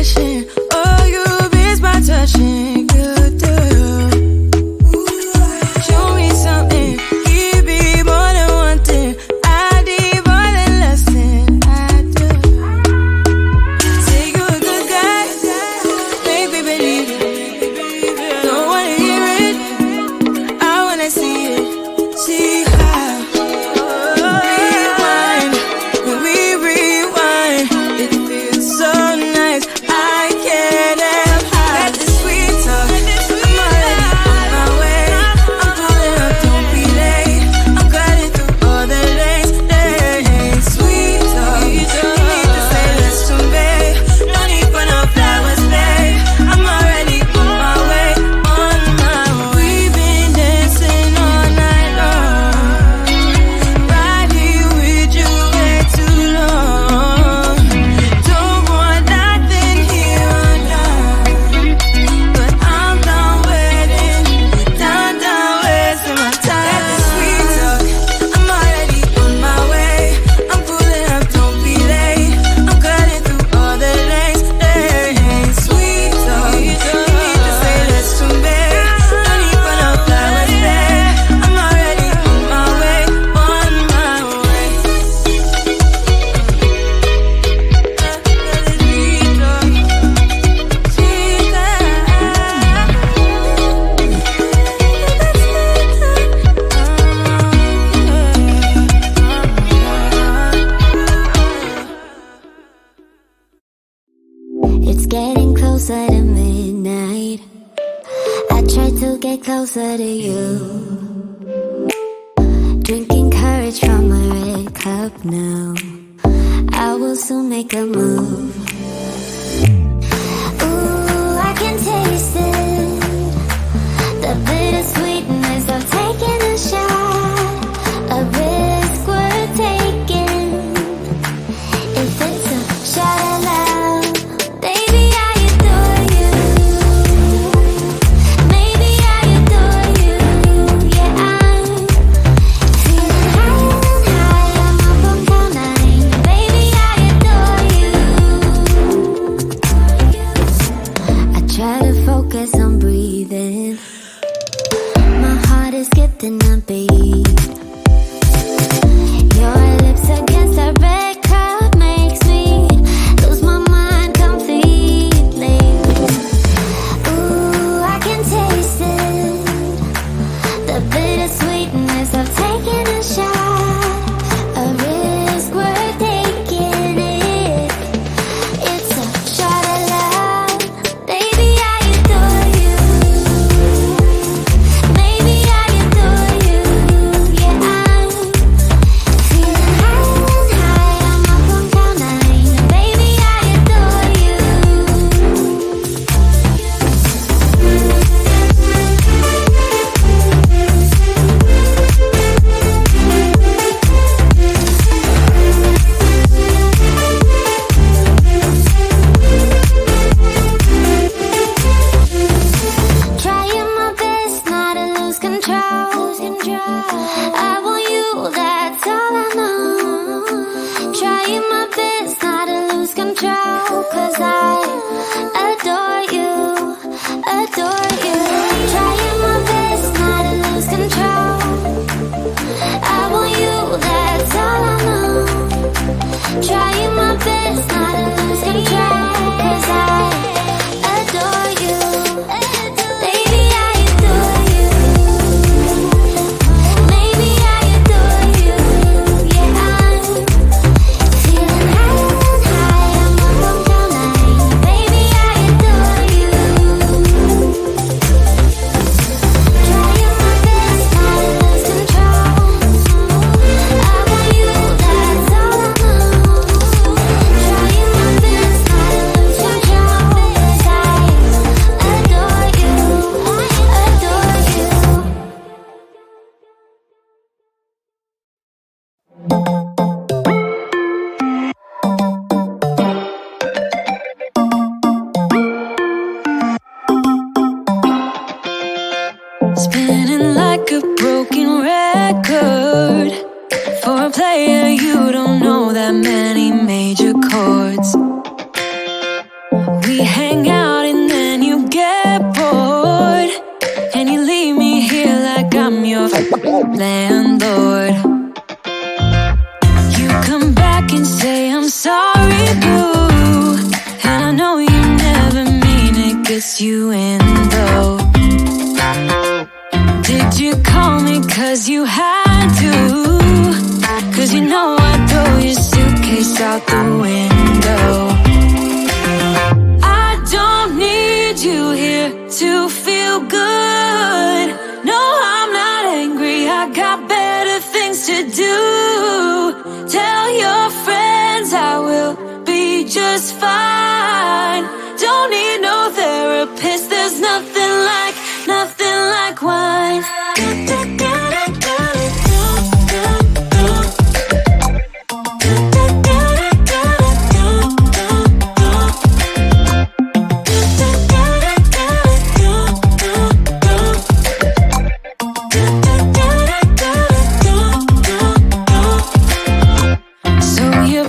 blushing. Oh, you miss my touching. You do. Show me something. Give me more than one thing. I need more than less than I do. Say you a good guy. Make me believe it. Don't wanna hear it. I wanna see it. See how. Rewind. When we rewind, it feels so nice. I can't help how. Got the sweet talk. I'm already on my way. I'm pulling up, don't be late. I'm cutting through all the lanes. Hey, sweet talk. You need to say less to me. No need for no flowers, babe. I'm already on my way, on my way. We've been dancing all night long. Right here with you way too long. Don't want nothing here or now. But I'm done waiting. Done wasting my time. Got the sweet talk. I'm already on my way. I'm pulling up, don't be late. I'm cutting through all the lanes. Hey, sweet talk. You need to say less to me. No need for no flowers, babe. I'm already on my way, on my way. It's getting closer to midnight. I try to get closer to you. Drinking courage from my red cup now. I will soon make a move. Ooh, I can taste it. The bittersweetness of taking a shot. A risk worth taking. If it's a shot at love, baby, I adore you. Maybe I adore you. Yeah, I'm feeling high. I'm up on cloud nine. Baby, I adore you. I try to focus on breathing. My heart is skipping a beat. Your lips against a red cup makes me lose my mind completely. Ooh, I can taste it. The bittersweetness of taking a shot. A risk worth taking it. It's a shot at love. Baby, I adore you. Maybe I adore you. Yeah, I'm feeling high. I'm up on cloud nine. Baby, I adore you. Trying my best not to lose control. I want you, that's all I know. Trying my best not to lose control. 'Cause I adore you, adore you. Trying my best not to lose control. I want you, that's all I know. Trying my best not to lose control. 'Cause I adore you. Baby, I adore you. Maybe I adore you. Yeah, I'm feeling high. I'm up on cloud nine. Baby, I adore you. Trying my best not to lose control. I want you, that's all I know. can say I'm sorry, boo. And I know you never mean it, gets you in though. Did you call me cause you had to? Cause you know I'd throw your suitcase out the window. I don't need you here to feel good. No, I'm not angry, I got better things to do. Tell your friends I will be just fine. Don't need no therapist, there's nothing like wine. So you're